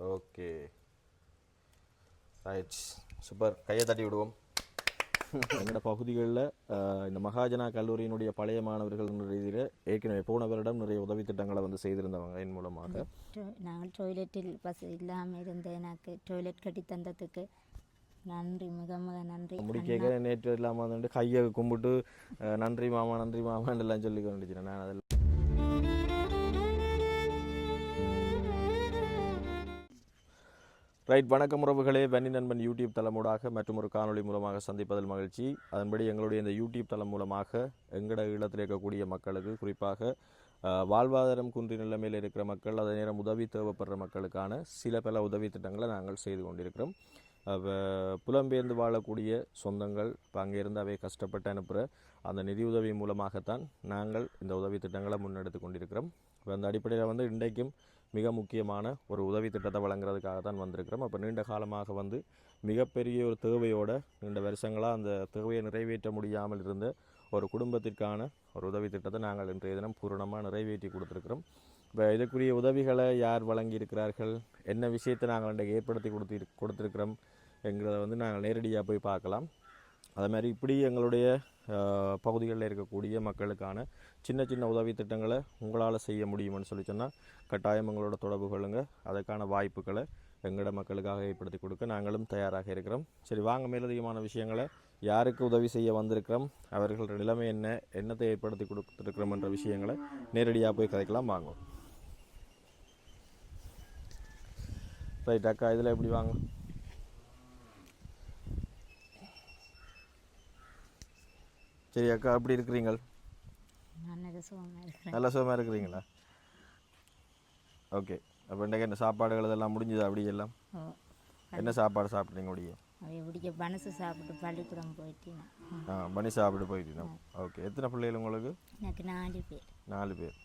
Okay right, super. கையை தட்டி விடுவோம். எங்களோட பகுதிகளில் இந்த மகாஜனா கல்லூரியினுடைய பழைய மாணவர்கள் ரீதியில் ஏற்கனவே போன வருடம் நிறைய உதவி திட்டங்களை வந்து செய்திருந்தவங்க என் மூலமாக. நாங்கள் டாய்லெட்டில் வசதி இல்லாமல் இருந்த எனக்கு டாய்லெட் கட்டி தந்ததுக்கு நன்றி, மிக மிக நன்றி. முடிக்க நேற்று இல்லாமல் வந்துட்டு கையை கும்பிட்டு நன்றி மாமா நன்றி மாமான்னு எல்லாம் சொல்லி கொண்டுச்சினேன் நான். அதில் ரைட், வணக்கம் உறவுகளே. வன்னி நண்பன் யூடியூப் தளமூடாக மற்றும் ஒரு காணொலி மூலமாக சந்திப்பதில் மகிழ்ச்சி. அதன்படி எங்களுடைய இந்த யூடியூப் தளம் மூலமாக எங்கட ஈழத்தில் இருக்கக்கூடிய மக்களுக்கு, குறிப்பாக வாழ்வாதாரம் குன்றி நிலைமையில் இருக்கிற மக்கள், அதே நேரம் உதவி தேவைப்படுற மக்களுக்கான சில பல உதவி திட்டங்களை நாங்கள் செய்து கொண்டிருக்கிறோம். புலம்பெயர்ந்து வாழக்கூடிய சொந்தங்கள் இப்போ அங்கேருந்து அவை கஷ்டப்பட்டு அனுப்புகிற அந்த நிதியுதவி மூலமாகத்தான் நாங்கள் இந்த உதவி திட்டங்களை முன்னெடுத்து கொண்டிருக்கிறோம். இப்போ அந்த அடிப்படையில் வந்து இன்றைக்கும் மிக முக்கியமான ஒரு உதவி திட்டத்தை வழங்குறதுக்காக தான் வந்திருக்கிறோம். அப்போ நீண்ட காலமாக வந்து மிகப்பெரிய ஒரு தேவையோட நீண்ட வருஷங்களாக அந்த தேவையை நிறைவேற்ற முடியாமல் இருந்த ஒரு குடும்பத்திற்கான ஒரு உதவி திட்டத்தை நாங்கள் இன்றைய தினம் பூரணமாக நிறைவேற்றி கொடுத்துருக்கிறோம். இப்போ இதுக்குரிய உதவிகளை யார் வழங்கியிருக்கிறார்கள், என்ன விஷயத்தை நாங்கள் இன்றைக்கு ஏற்படுத்தி கொடுத்துருக்கிறோம் என்கிறத வந்து நாங்கள் நேரடியாக போய் பார்க்கலாம். அதே மாதிரி இப்படி எங்களுடைய பகுதிகளில் இருக்கக்கூடிய மக்களுக்கான சின்ன சின்ன உதவி திட்டங்களை உங்களால் செய்ய முடியும்னு சொல்லி சொன்னால் கட்டாயம் எங்களோட தொடர்பு கொள்ளுங்க. அதற்கான வாய்ப்புகளை எங்களோட மக்களுக்காக ஏற்படுத்தி கொடுக்க நாங்களும் தயாராக இருக்கிறோம். சரி, வாங்க மேலதிகமான விஷயங்களை, யாருக்கு உதவி செய்ய வந்திருக்கிறோம், அவர்களோட நிலைமை என்ன, என்னத்தை ஏற்படுத்தி கொடுத்துருக்கிறோம் என்ற விஷயங்களை நேரடியாக போய் கதைக்கலாம். வாங்க. ரைட் அக்கா, இதில் எப்படி வாங்க. சரி அக்கா, எப்படி இருக்கிறீங்க? நல்ல சுகமாக இருக்கிறீங்களா? ஓகே. அப்போ இன்றைக்கு என்ன சாப்பாடுகள் இதெல்லாம் முடிஞ்சுதா? அப்படி எல்லாம் என்ன சாப்பாடு சாப்பிட்டீங்க? முடிய பனசு சாப்பிட்டு பள்ளிக்கூடம் போயிட்டீங்க. பனி சாப்பிட்டு போயிட்டீங்க. ஓகே. எத்தனை பிள்ளைகள் உங்களுக்கு? எனக்கு 4 பேர். 4 பேர்.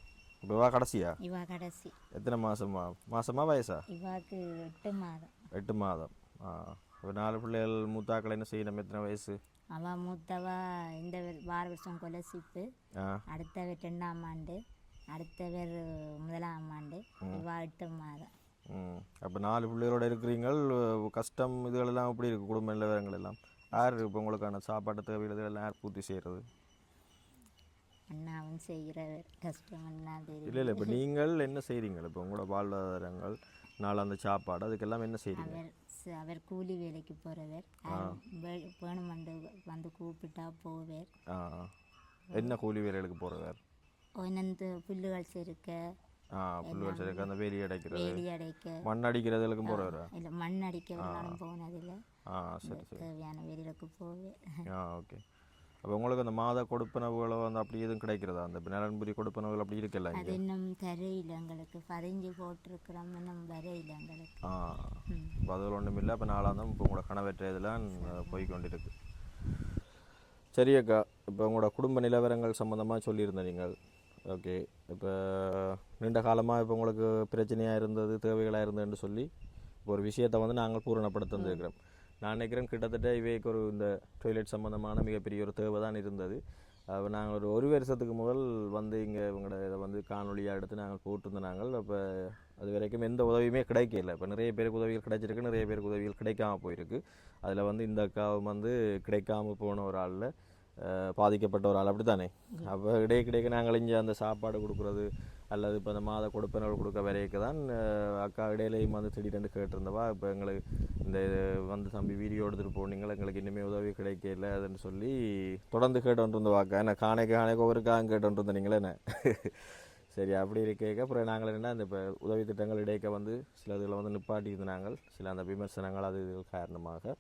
இப்போ இவா கடைசியா? இவா கடைசி. எத்தனை மாதமா வயசா? இவாக்கு 8 மாதம். 8 மாதம். இப்போ 4 பிள்ளைகள். மூத்தாக்கள் என்ன செய்யணும்? எத்தனை வயசு? அவள் மூத்தவா இந்த வருஷம் கொலசிப்பு, அடுத்தவர் 2ஆம் ஆண்டு, அடுத்தவர் 1ஆம் ஆண்டு, இவா 8 மாதம். அப்போ 4 பிள்ளைகளோட இருக்கிறீங்கள். கஷ்டம் இதுகளெல்லாம் எப்படி இருக்குது? குடும்ப நிலவரங்கள் எல்லாம் யார் இப்போ உங்களுக்கான சாப்பாட்டு தேவைகள் எல்லாம் யார் பூர்த்தி செய்கிறது? அண்ணாவும் செய்கிறவர். கஷ்டம் என்ன தெரியும்? இல்லை இப்போ நீங்கள் என்ன செய்கிறீங்க? இப்போ உங்களோட வாழ்வாதாரங்கள் நாள் அந்த சாப்பாடு அதுக்கெல்லாம் என்ன செய்கிறீங்க? அவர் கூலி வேலைக்கு போகிறவர். வேணுமெண்டு வந்து கூப்பிட்டா போவார். என்ன கூலி வேலைகளுக்கு போகிறவர்? ஒன்று புல்லுகள் செருக்க, புல்லுகள் செருக்க, அந்த வேலி அடைக்கிறது, வேலி அடைக்க, மண் அடிக்கிறதுக்கும் போகிறவரா? இல்லை, மண் அடிக்கிறதுனாலும் போனதில்லை. சரி சரி, தேவையான வேலைகளுக்கு போவேன். ஓகே. அப்போ உங்களுக்கு அந்த மாத கொடுப்பனவுகளோ அந்த அப்படி எதுவும் கிடைக்கிறதா? அந்த நலன்புரி கொடுப்பனவுகள் அப்படி இருக்குல்ல? அது இன்னும் தரையில் எங்களுக்கு பதிஞ்சு போட்டிருக்கிறோம், இன்னும் வரையில் எங்களுக்கு. இப்போ அதில் ஒன்றும் இல்லை. இப்போ நாளாந்தம் இப்போ உங்களோட கணவற்ற இதெல்லாம் போய்கொண்டிருக்கு. சரி அக்கா, இப்போ உங்களோட குடும்ப நிலவரங்கள் சம்மந்தமாக சொல்லியிருந்தேன் நீங்கள். ஓகே. இப்போ நீண்ட காலமாக இப்போ உங்களுக்கு பிரச்சனையாக இருந்தது, தேவைகளாக இருந்ததுன்னு சொல்லி இப்போ ஒரு விஷயத்தை வந்து நாங்கள் பூரணப்படுத்த வந்துருக்கிறோம். நான் நினைக்கிறேன் கிட்டத்தட்ட இவைக்கு ஒரு இந்த டாய்லெட் சம்மந்தமான மிகப்பெரிய ஒரு தேவை தான் இருந்தது. நாங்கள் ஒரு வருஷத்துக்கு முதல் வந்து இங்கே இவங்களோட இதை வந்து காணொலியாக எடுத்து நாங்கள் போட்டிருந்தோம். நாங்கள் அப்போ அது வரைக்கும் எந்த உதவியுமே கிடைக்கல. இப்போ நிறைய பேருக்கு உதவிகள் கிடைச்சிருக்கு, நிறைய பேருக்கு உதவிகள் கிடைக்காமல் போயிருக்கு. அதில் வந்து இந்த அக்காவும் வந்து கிடைக்காமல் போன ஒரு ஆளில் பாதிக்கப்பட்ட ஒரு ஆள், அப்படி தானே? அப்போ கிடைக்க நாங்கள் இங்கே அந்த சாப்பாடு கொடுக்குறது அல்லது இப்போ அந்த மாத கொடுப்பனர்கள் கொடுக்க வரைக்கு தான் அக்கா இடையிலையும் வந்து திடீரென்று கேட்டிருந்தவா. இப்போ எங்களுக்கு இந்த வந்து தம்பி வீடியோ எடுத்துகிட்டு போனீங்களா, எங்களுக்கு இன்னுமே உதவி கிடைக்கல அதுன்னு சொல்லி தொடர்ந்து கேட்டுருந்தவாக்கா. என்ன காணைக்கு ஒவ்வொருக்காக கேட்டுருந்தேன் நீங்களே என்ன. சரி, அப்படி இருக்க அப்புறம் நாங்கள் என்ன இந்த இப்போ உதவி திட்டங்கள் இடைக்க வந்து சில இதில் வந்து நிப்பாட்டி இருந்தாங்க, சில அந்த விமர்சனங்கள் அது காரணமாக.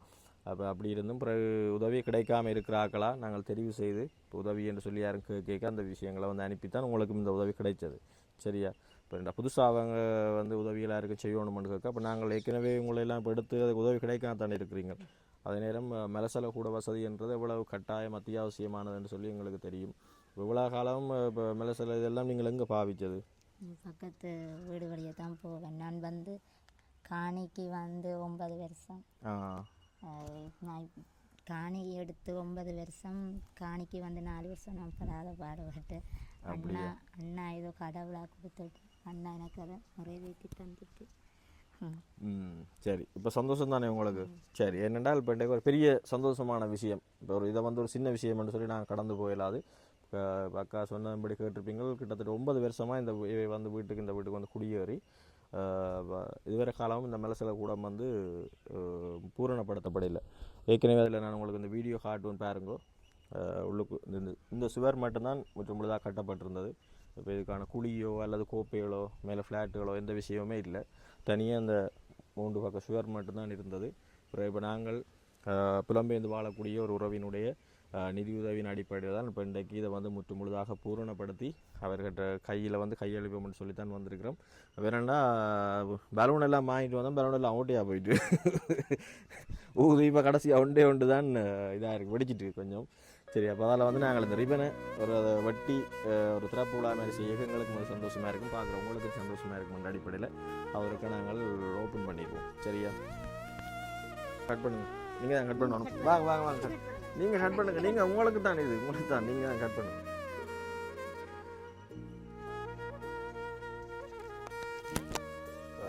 அப்போ அப்படி இருந்தும் பிறகு உதவி கிடைக்காமல் இருக்கிறாக்களா நாங்கள் தெரிவு செய்து இப்போ உதவி என்று சொல்லி யாரும் கேட்க அந்த விஷயங்களை வந்து அனுப்பித்தான் உங்களுக்கும் இந்த உதவி கிடைச்சது. சரியா? இப்போ புதுசாக அவங்க வந்து உதவியெல்லாம் யாருக்கும் செய்யணும்னு கேட்க, அப்போ நாங்கள் ஏற்கனவே உங்களெல்லாம் இப்போ எடுத்து அதுக்கு உதவி கிடைக்காம தானே இருக்கிறீங்க. அதே நேரம் மலசல கூட வசதி என்றது எவ்வளவு கட்டாயம் அத்தியாவசியமானதுன்னு சொல்லி எங்களுக்கு தெரியும். இவ்வளோ காலம் இப்போ மலசல இதெல்லாம் நீங்கள் எங்கே பாவிச்சது? பக்கத்து வீடு வழியாக தான் போவேன். நான் வந்து காணிக்கு வந்து 9 வருஷம். நான் காணி எடுத்து 9 வருஷம், காணிக்கு வந்து 4 வருஷம் நான் படாத பாடுபட்டு. அண்ணா ஏதோ கடவுளாக கொடுத்துட்டு அண்ணா எனக்கு அதை நிறைவேற்றி தந்துட்டு சரி இப்போ சந்தோஷம் தானே உங்களுக்கு சரி என்னென்றால் இப்போ இன்றைக்கு ஒரு பெரிய சந்தோஷமான விஷயம் இப்போ ஒரு இதை வந்து ஒரு சின்ன விஷயம்னு சொல்லி நான் கடந்து போயிடாது இப்போ அக்கா சொன்னபடி கேட்டிருப்பீங்க கிட்டத்தட்ட 9 வருஷமாக இந்த வந்து இந்த வீட்டுக்கு வந்து குடியேறி இதுவரை காலமும் இந்த மெலசில கூட வந்து பூரணப்படுத்தப்படலை ஏற்கனவே அதில் நான் உங்களுக்கு இந்த வீடியோ காட்டுவேன் பாருங்கோ உள்ளுக்கு இந்த சுவர் மட்டும்தான் முழுதாக கட்டப்பட்டிருந்தது இப்போ இதுக்கான குழியோ அல்லது கோப்பைகளோ மேலே ஃப்ளாட்டுகளோ எந்த விஷயமுமே இல்லை தனியாக அந்த 3 பக்கம் சுவர் மட்டும்தான் இருந்தது அப்புறம் இப்போ நாங்கள் புலம்பெயர்ந்து வாழக்கூடிய ஒரு உறவினுடைய நிதியுதவியின் அடிப்படையில் தான் இப்போ இன்றைக்கு இதை வந்து முழுதாக பூரணப்படுத்தி அவர்கிட்ட கையில் வந்து கையெழுப்போம்னு சொல்லித்தான் வந்திருக்கிறோம் வேறேன்னா பலூன் எல்லாம் வாங்கிட்டு வந்தோம் பலூன் எல்லாம் அவுட்டையாக போயிட்டு ஊது இப்போ கடைசி ஒன்று தான் இதாக இருக்குது வெடிச்சிட்டு கொஞ்சம் சரி அப்போ அதில் வந்து நாங்கள் இந்த ரிபனை ஒரு அதை வட்டி ஒரு திறப்பு விழா மாதிரி செய்ய எங்களுக்கு ஒரு சந்தோஷமாக இருக்கும் பார்க்குறவங்களுக்கு சந்தோஷமாக இருக்கும் அடிப்படையில் அவருக்கு நாங்கள் ஓப்பன் பண்ணிடுவோம் சரியா கட் பண்ணுங்க நீங்கள் தான் கட் பண்ணணும் வாங்க வாங்க வாங்க நீங்கள் கட் பண்ணுங்க நீங்கள் உங்களுக்கு தான் இது உங்களுக்கு தான் நீங்கள் தான் கட் பண்ணுங்க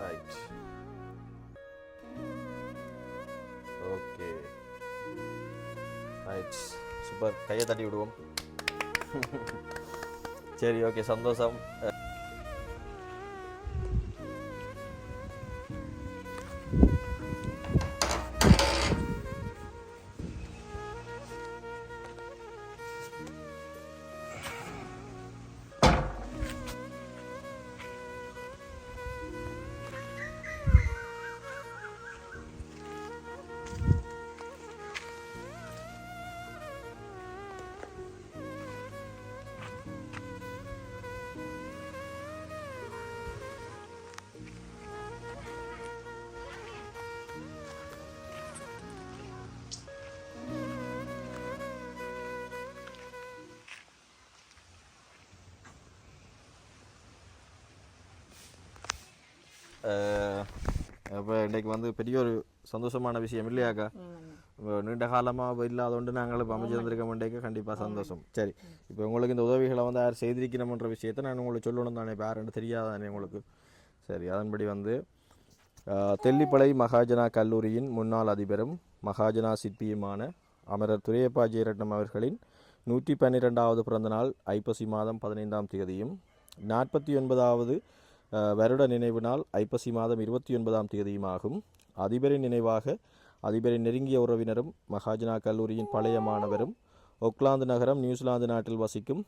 ரைட் ஓகே ரைட் சூப்பர் கையை தட்டி விடுவோம் சரி ஓகே சந்தோஷம் இப்போ இன்றைக்கு வந்து பெரிய ஒரு சந்தோஷமான விஷயம் இல்லையாக்கா நீண்ட காலமாக இல்லாதோண்டு நாங்கள் இப்போ அமைச்சிருந்திருக்க மாட்டேங்க கண்டிப்பாக சந்தோஷம் சரி இப்போ உங்களுக்கு இந்த உதவிகளை வந்து யார் செய்திருக்கணும்ன்ற விஷயத்தை நான் உங்களுக்கு சொல்லணும் தானே இப்போ யாருன்னு தெரியாதானே உங்களுக்கு சரி அதன்படி வந்து தெல்லிப்பளை மகாஜனா கல்லூரியின் முன்னாள் அதிபரும் மகாஜனா சிற்பியுமான அமரர் துரையப்பா ஜெயரட்னம் அவர்களின் 112வது பிறந்த நாள் ஐப்பசி மாதம் 15ஆம் தேதியும் 49வது வருட நினைவு நாள் ஐப்பசி மாதம் 29ஆம் தேதியுமாகும் அதிபரின் நினைவாக அதிபரின் நெருங்கிய உறவினரும் மகாஜனா கல்லூரியின் பழைய மாணவரும் ஒக்லாந்து நகரம் நியூசிலாந்து நாட்டில் வசிக்கும்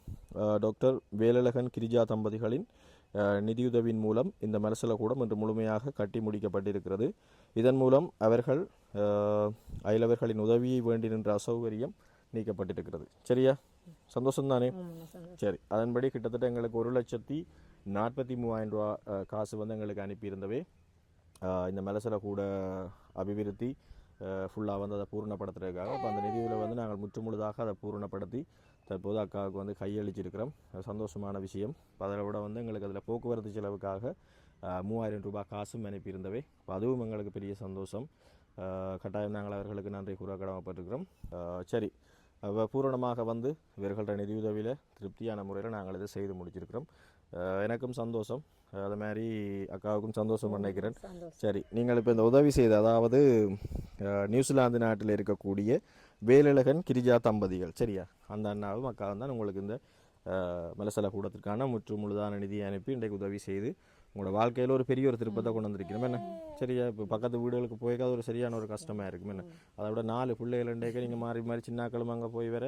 டாக்டர் வேலழகன் கிரிஜா தம்பதிகளின் நிதியுதவியின் மூலம் இந்த மலசல கூடம் இன்று முழுமையாக கட்டி முடிக்கப்பட்டிருக்கிறது இதன் மூலம் அவர்கள் அயலவர்களின் உதவியை வேண்டி நின்ற அசௌகரியம் நீக்கப்பட்டிருக்கிறது சரியா சந்தோஷம் தானே சரி அதன்படி கிட்டத்தட்ட எங்களுக்கு 1,43,000 ரூபா காசு வந்து எங்களுக்கு அனுப்பியிருந்தவே இந்த மலசல கூட அபிவிருத்தி ஃபுல்லாக வந்து அதை பூரணப்படுத்துறதுக்காக அப்போ அந்த நிதியில் வந்து நாங்கள் முழுதாக அதை பூரணப்படுத்தி தற்போது அக்காவுக்கு வந்து கையளிச்சிருக்கிறோம் சந்தோஷமான விஷயம் அதில் விட வந்து எங்களுக்கு அதில் போக்குவரத்து செலவுக்காக 3,000 ரூபாய் காசும் அனுப்பியிருந்தவை அதுவும் எங்களுக்கு பெரிய சந்தோஷம் கட்டாயம் நாங்கள் அவர்களுக்கு நன்றி கூற கடமைப்பட்டிருக்கிறோம் சரி பூரணமாக வந்து இவர்களோட நிதியுதவியில் திருப்தியான முறையில் நாங்கள் இதை செய்து முடிச்சிருக்கிறோம் எனக்கும் சந்தோஷம் அது மாதிரி அக்காவுக்கும் சந்தோஷம் நினைக்கிறேன் சரி நீங்கள் இப்போ இந்த உதவி செய்த அதாவது நியூசிலாந்து நாட்டில் இருக்கக்கூடிய வேலழகன் கிரிஜா தம்பதிகள் சரியா அந்த அண்ணாவும் அக்காவும் தான் உங்களுக்கு இந்த மலசல கூடத்திற்கான முழுதான நிதியை அனுப்பி இன்றைக்கு உதவி செய்து உங்களோட வாழ்க்கையில் ஒரு பெரிய ஒரு திருப்பத்தை கொண்டு வந்திருக்கணும் என்ன சரியா இப்போ பக்கத்து வீடுகளுக்கு போய்க்காது ஒரு சரியான ஒரு கஷ்டமாக இருக்கும் என்ன அதை விட 4 பிள்ளைகள் இன்றைக்கு நீங்கள் மாறி மாறி சின்னாக்களும் அங்கே போய் வர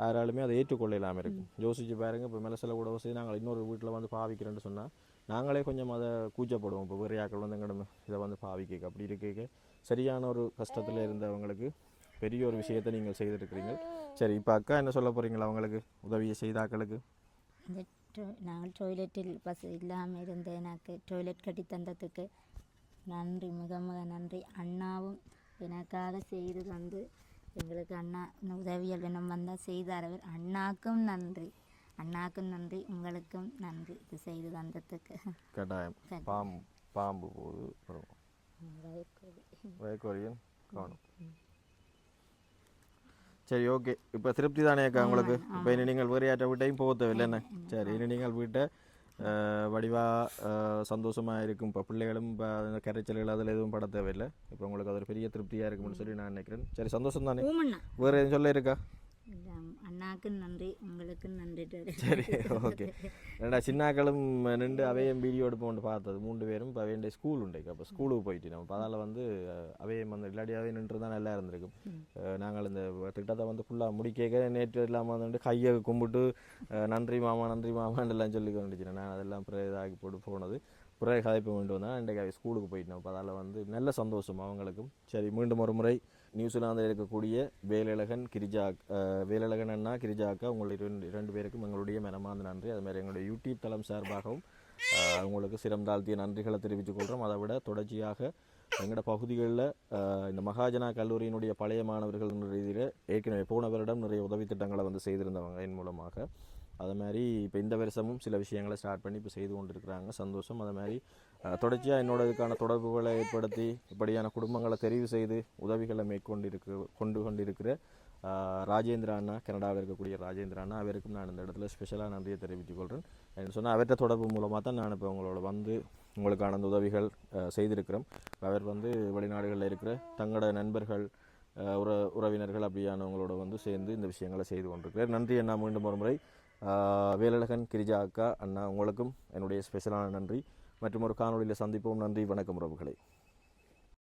யாராலுமே அதை ஏற்றுக்கொள்ள இல்லாமல் இருக்கும் யோசிச்சு பாருங்கள் இப்போ மலசல கூட வசதி நாங்கள் இன்னொரு வீட்டில் வந்து பாவிக்கிறேன்னு சொன்னால் நாங்களே கொஞ்சம் அதை கூச்சப்படுவோம் இப்போ வேறு யாக்கள் வந்து எங்கட இதை வந்து பாவிக்க அப்படி இருக்க சரியான ஒரு கஷ்டத்தில் இருந்தவங்களுக்கு பெரிய ஒரு விஷயத்தை நீங்கள் செய்திருக்கிறீங்க சரி இப்போ அக்கா என்ன சொல்ல போகிறீங்களா அவங்களுக்கு உதவியை செய்தாக்களுக்கு நாங்கள் டாய்லெட்டில் வசதி இல்லாமல் இருந்த எனக்கு டாய்லெட் கட்டி தந்ததுக்கு நன்றி மிக மிக நன்றி அண்ணாவும் எனக்காக செய்து தந்து எங்களுக்கு அண்ணா உதவிகள் வேணும் வந்தால் செய்தார் அவர் அண்ணாக்கும் நன்றி உங்களுக்கும் நன்றி இது செய்து தந்ததுக்கு கட்டாயம் பாம்பு போது வயக்கோரியும் காணும் சரி ஓகே இப்போ திருப்தி தானே அக்கா உங்களுக்கு இப்போ இனி நீங்கள் வேறு யார்ட்ட வீட்டையும் போக தேவையில்லை என்ன சரி இனி நீங்கள் வீட்டை வடிவாக சந்தோஷமாக இருக்கும். இப்போ பிள்ளைகளும் இப்போ கரைச்சல்கள் அதில் எதுவும் பட தேவையில்லை. இப்போ உங்களுக்கு அது ஒரு பெரிய திருப்தியாக இருக்கும்னு சொல்லி நான் நினைக்கிறேன். சரி, சந்தோஷம் தானே? வேறு எதுவும் சொல்ல இருக்கா? அண்ணாக்கு நன்றி, உங்களுக்கு நன்றி. சரி, ஓகே. ரெண்டா சின்னாக்களும் நின்று அவையும் வீடியோ எடுப்போம் பார்த்தது 3 பேரும். இப்போ அவைய ஸ்கூல் உண்டு, அப்போ ஸ்கூலுக்கு போயிட்டு நம்ம அதில் வந்து அவையும் வந்து இல்லாடியாவே நின்று தான் நல்லா இருந்திருக்கும். நாங்கள் இந்த திட்டத்தை வந்து ஃபுல்லாக முடிக்க நேற்று இல்லாமல் வந்துட்டு கையை கும்பிட்டு நன்றி மாமா நன்றி மாமான்னு எல்லாம் சொல்லி கொண்டுச்சினேன். நான் அதெல்லாம் பிறகு இதாகி போட்டு போனது. பிறகு கதைப்பு கொண்டு வந்தேன். இன்றைக்கு ஸ்கூலுக்கு போயிட்டோம். அப்போ அதில் வந்து நல்ல சந்தோஷம் அவங்களுக்கும். சரி, மீண்டும் ஒரு முறை நியூசிலாந்தில் இருக்கக்கூடிய வேலழகன் அண்ணா, கிரிஜா அக்கா, உங்களுடைய இரண்டு பேருக்கும் எங்களுடைய மனமார்ந்த நன்றி. அதுமாதிரி எங்களுடைய யூடியூப் தளம் சார்பாகவும் உங்களுக்கு சிரம் தாழ்த்திய நன்றிகளை தெரிவித்துக் கொள்கிறோம். அதை விட தொடர்ச்சியாக எங்களோட பகுதிகளில் இந்த மகாஜனா கல்லூரியினுடைய பழைய மாணவர்கள் ரீதியில் ஏற்கனவே போன வருடம் நிறைய உதவி திட்டங்களை வந்து செய்திருந்தவங்க என் மூலமாக. அது மாதிரி இப்போ இந்த வருஷமும் சில விஷயங்களை ஸ்டார்ட் பண்ணி இப்போ செய்து கொண்டு இருக்கிறாங்க. சந்தோஷம். அது மாதிரி தொடர்ச்சியாக என்னோட இதுக்கான தொடர்புகளை ஏற்படுத்தி இப்படியான குடும்பங்களை தெரிவு செய்து உதவிகளை கொண்டு கொண்டிருக்கிற ராஜேந்திரா அண்ணா, கனடாவில் இருக்கக்கூடிய ராஜேந்திரா அண்ணா, அவருக்கும் நான் இந்த இடத்துல ஸ்பெஷலாக நன்றியை தெரிவித்துக் கொள்கிறேன். என்று சொன்னால் அவர்கிட்ட தொடர்பு மூலமாக தான் நான் இப்போ உங்களோட வந்து உங்களுக்கான அந்த உதவிகள் செய்திருக்கிறோம். அவர் வந்து வெளிநாடுகளில் இருக்கிற தங்களோட நண்பர்கள், உறவினர்கள் அப்படியானவங்களோட வந்து சேர்ந்து இந்த விஷயங்களை செய்து கொண்டிருக்கிறார். நன்றி அண்ணா. மீண்டும் ஒரு முறை வேலழகன், கிரிஜா அக்கா, அண்ணா உங்களுக்கும் என்னுடைய ஸ்பெஷலான நன்றி. மற்றும் ஒரு காணொலியில் சந்திப்போம். நன்றி, வணக்கம் உறவுகளே.